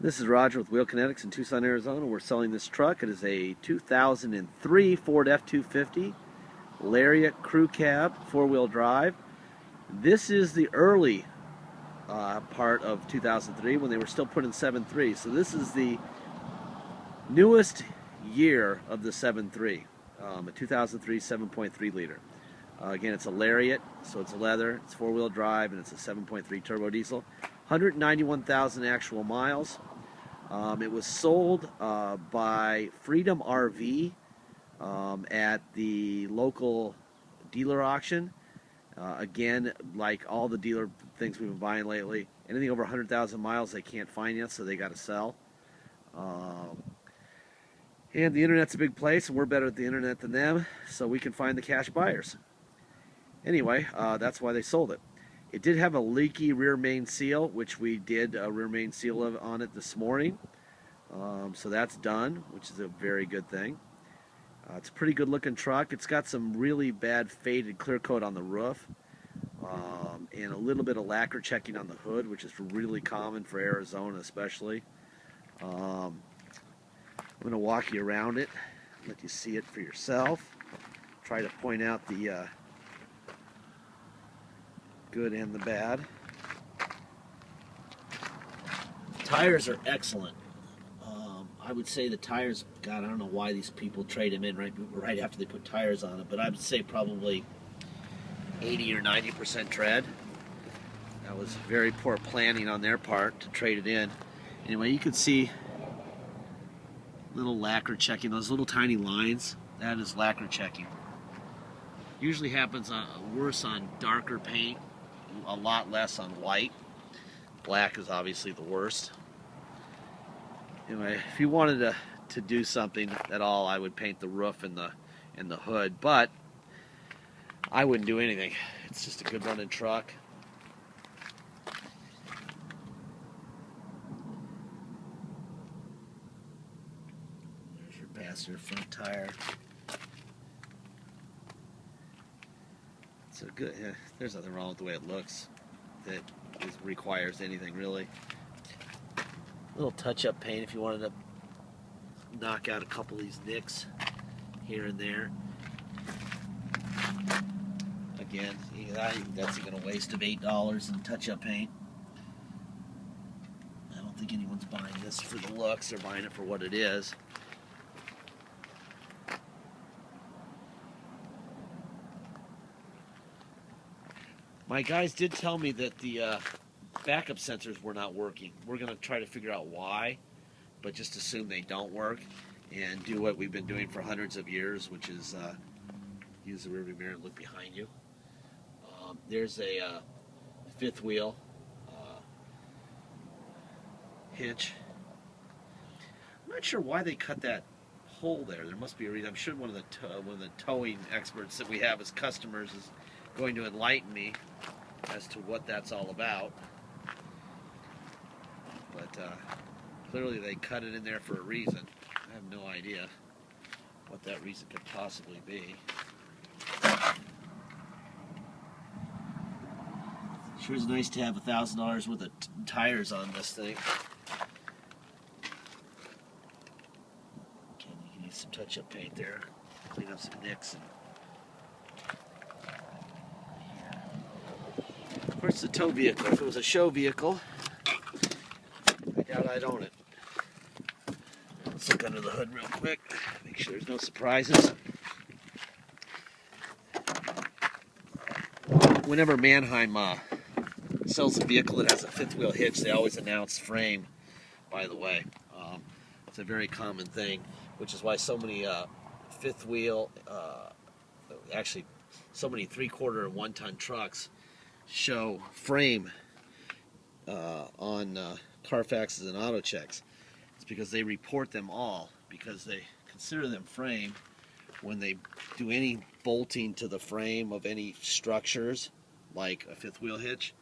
This is Roger with Wheel Kinetics in Tucson, Arizona. We're selling this truck. It is a 2003 Ford F350 Lariat crew cab, four-wheel drive. This is the early part of 2003 when they were still putting 7.3. So this is the newest year of the 7.3, a 2003 7.3 liter. Again, it's a Lariat, so it's leather, it's four-wheel drive, and it's a 7.3 turbo diesel. 191,000 actual miles. It was sold by Freedom RV at the local dealer auction. Again, like all the dealer things we've been buying lately, anything over 100,000 miles they can't finance, so they got to sell. And the internet's a big place, and we're better at the internet than them, so we can find the cash buyers. Anyway, that's why they sold it. It did have a leaky rear main seal, which we did a rear main seal on it this morning. So that's done, which is a very good thing. It's a pretty good looking truck. It's got some really bad faded clear coat on the roof, and a little bit of lacquer checking on the hood, which is really common for Arizona especially. I'm going to walk you around it, let you see it for yourself. Try to point out the good and the bad. The tires are excellent. I would say the tires, God, I don't know why these people trade them in right after they put tires on it, but I would say probably 80 or 90% tread. That was very poor planning on their part to trade it in. Anyway, you can see little lacquer checking, those little tiny lines. That is lacquer checking. Usually happens worse on darker paint, a lot less on white. Black is obviously the worst. Anyway, if you wanted to do something at all, I would paint the roof and the hood, but I wouldn't do anything. It's just a good running truck. There's your passenger front tire. It's a good. Yeah, there's nothing wrong with the way it looks. That requires anything really. Little touch-up paint if you wanted to knock out a couple of these nicks here and there. Again, that's even a waste of $8 in touch-up paint. I don't think anyone's buying this for the looks. They're buying it for what it is. My guys did tell me that the backup sensors were not working. We're going to try to figure out why, but just assume they don't work and do what we've been doing for hundreds of years, which is use the rearview mirror and look behind you. There's a fifth wheel hitch. I'm not sure why they cut that hole there. There must be a reason. I'm sure one of the towing experts that we have as customers is going to enlighten me as to what that's all about. But clearly they cut it in there for a reason. I have no idea what that reason could possibly be. Sure is nice to have $1,000 worth of tires on this thing. Okay, you can use some touch-up paint there, clean up some nicks. Of course, it's a tow vehicle. If it was a show vehicle, I doubt I'd own it. Let's look under the hood real quick, make sure there's no surprises. Whenever Mannheim sells a vehicle that has a fifth wheel hitch, they always announce frame, by the way. It's a very common thing, which is why so many fifth wheel, actually so many 3/4 and 1-ton trucks show frame on Carfaxes and auto checks. It's because they report them all, because they consider them frame when they do any bolting to the frame of any structures like a fifth wheel hitch.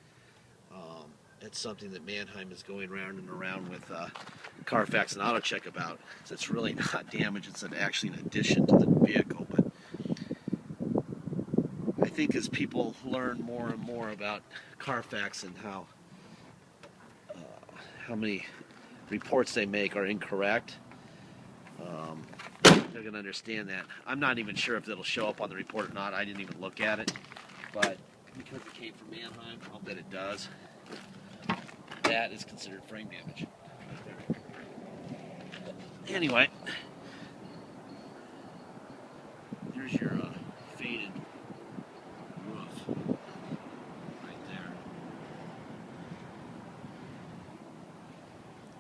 It's something that Mannheim is going round and around with Carfax and auto check about. So it's really not damage, it's actually an addition to the vehicle. But I think as people learn more and more about Carfax and how many reports they make are incorrect. They're going to understand that. I'm not even sure if it'll show up on the report or not. I didn't even look at it. But because it came from Mannheim, I'll bet it does. That is considered frame damage. Anyway, there's your faded roof right there.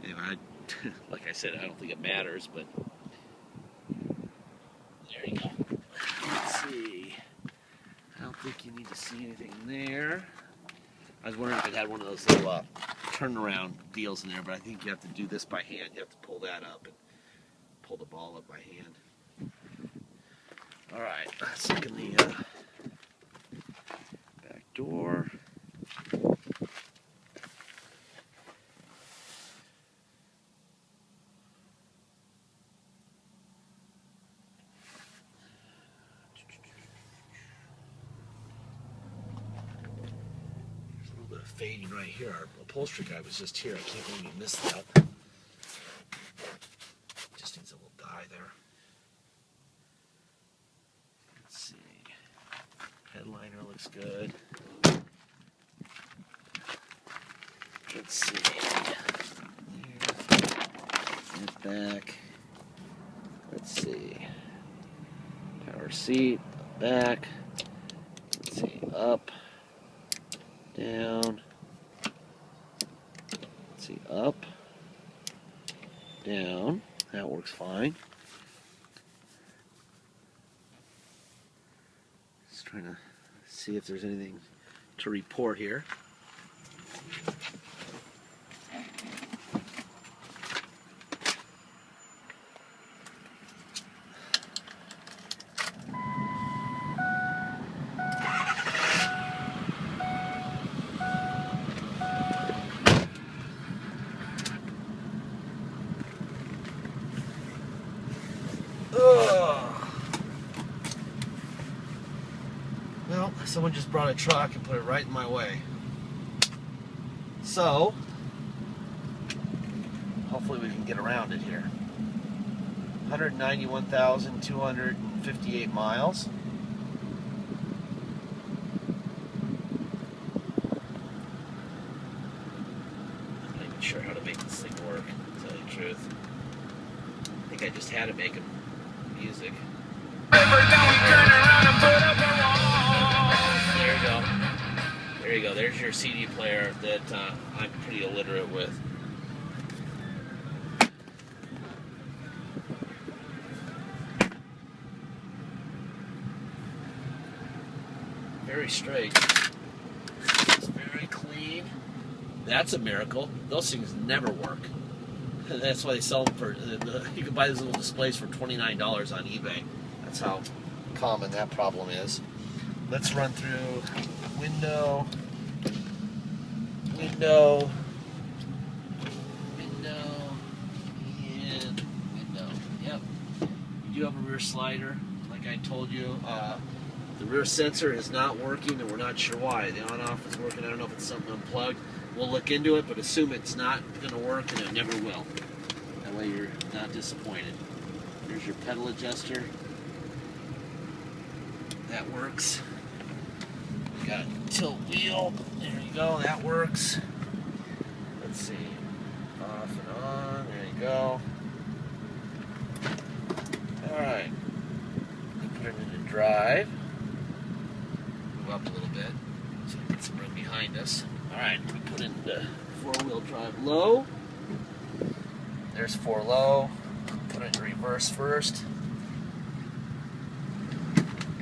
Anyway, like I said, I don't think it matters, but there you go. Let's see. I don't think you need to see anything there. I was wondering if it had one of those little turnaround deals in there, but I think you have to do this by hand. You have to pull that up and pull the ball up by hand. All right, let's look in the back door. Fading right here. Our upholstery guy was just here. I can't believe he missed that. Just needs a little dye there. Let's see. Headliner looks good. Let's see. There. Back. Let's see. Power seat. Back. Let's see. Up. Down. See, up, down, that works fine. Just trying to see if there's anything to report here. Well, someone just brought a truck and put it right in my way. So, hopefully we can get around it here. 191,258 miles. I'm not even sure how to make this thing work, to tell you the truth. I think I just had it making music. There you go. There you go. There's your CD player that I'm pretty illiterate with. Very straight. It's very clean. That's a miracle. Those things never work. That's why they sell them for, you can buy these little displays for $29 on eBay. That's how common that problem is. Let's run through window, and window. Yep. You do have a rear slider, like I told you. The rear sensor is not working, and we're not sure why. The on-off is working. I don't know if it's something unplugged. We'll look into it, but assume it's not going to work, and it never will. That way you're not disappointed. There's your pedal adjuster. That works. We got a tilt wheel. There you go. That works. Let's see. Off and on. There you go. Alright. Put it into drive. Move up a little bit so we get some room behind us. Alright, we put it into four-wheel drive low. There's 4 low. Put it in reverse first.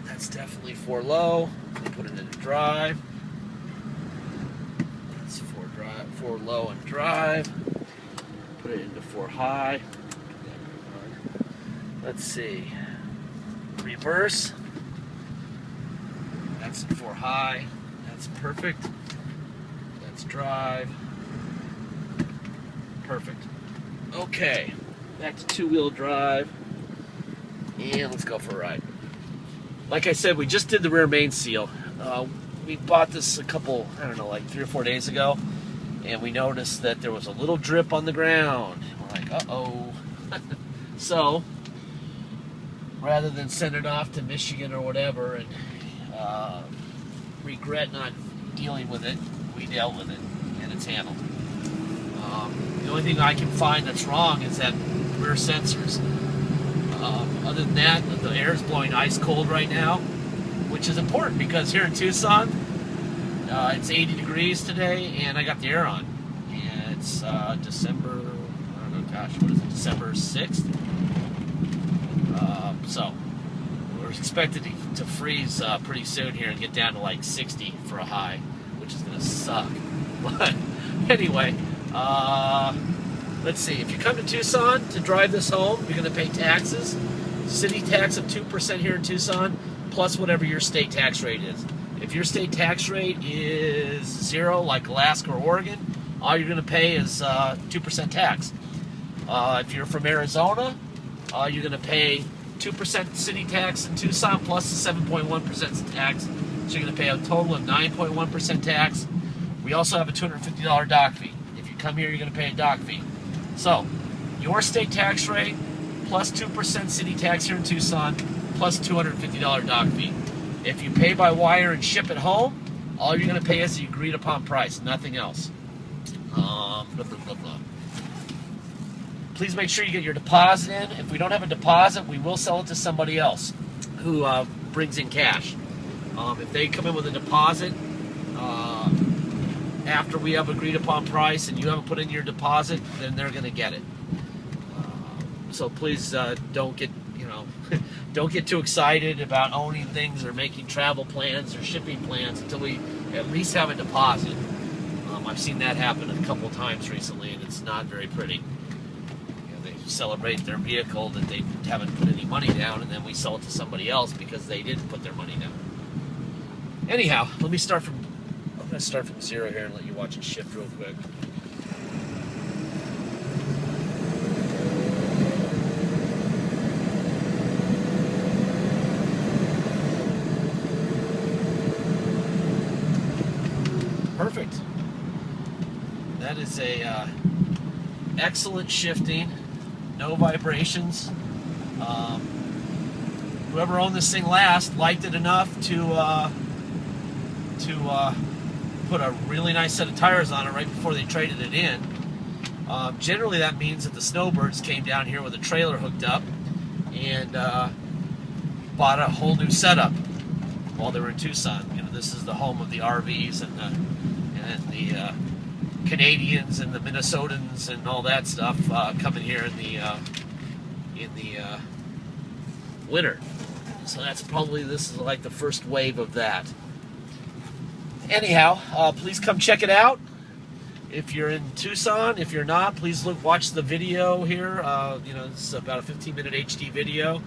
That's definitely 4 low. We put it into drive. That's 4 low and drive. Put it into 4 high. Let's see. Reverse. That's 4 high. That's perfect. That's drive. Perfect. Okay. Back to 2-wheel drive. And let's go for a ride. Like I said, we just did the rear main seal. We bought this a couple, I don't know, like 3 or 4 days ago. and we noticed that there was a little drip on the ground. We're like, uh-oh. So, rather than send it off to Michigan or whatever and regret not dealing with it, we dealt with it, and it's handled. The only thing I can find that's wrong is that rear sensors. Other than that, the air is blowing ice cold right now, which is important because here in Tucson, it's 80 degrees today, and I got the air on. And it's December, I don't know, gosh, what is it, December 6th? So, we're expected to freeze pretty soon here and get down to like 60 for a high, which is going to suck. But anyway, let's see. If you come to Tucson to drive this home, you're going to pay taxes. City tax of 2% here in Tucson, plus whatever your state tax rate is. If your state tax rate is 0, like Alaska or Oregon, all you're going to pay is 2% tax. If you're from Arizona, you're going to pay 2% city tax in Tucson plus the 7.1% tax. So you're going to pay a total of 9.1% tax. We also have a $250 dock fee. If you come here, you're going to pay a dock fee. So, your state tax rate plus 2% city tax here in Tucson plus $250 dock fee. If you pay by wire and ship it home, all you're going to pay is the agreed upon price, nothing else. Blah, blah, blah, blah. Please make sure you get your deposit in. If we don't have a deposit, we will sell it to somebody else who brings in cash. If they come in with a deposit after we have agreed upon price and you haven't put in your deposit, then they're going to get it. So please don't get don't get too excited about owning things or making travel plans or shipping plans until we at least have a deposit. I've seen that happen a couple times recently, and it's not very pretty. They celebrate their vehicle that they haven't put any money down, and then we sell it to somebody else because they didn't put their money down. Anyhow, I'm going to start from 0 here and let you watch it shift real quick. Perfect. That is a excellent shifting, no vibrations. Whoever owned this thing last liked it enough to put a really nice set of tires on it right before they traded it in. Generally, that means that the snowbirds came down here with a trailer hooked up and bought a whole new setup while they were in Tucson. You know, this is the home of the RVs and the Canadians and the Minnesotans and all that stuff coming here in the winter. So this is like the first wave of that. Anyhow, please come check it out. If you're in Tucson, if you're not, please watch the video here. It's about a 15-minute HD video.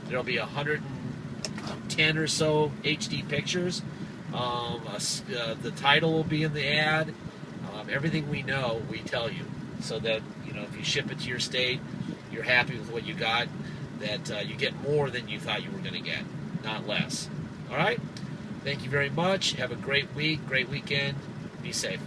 There'll be 110 or so HD pictures. The title will be in the ad. Everything we know, we tell you, so that if you ship it to your state, you're happy with what you got. That you get more than you thought you were going to get, not less. All right. Thank you very much. Have a great week, great weekend. Be safe.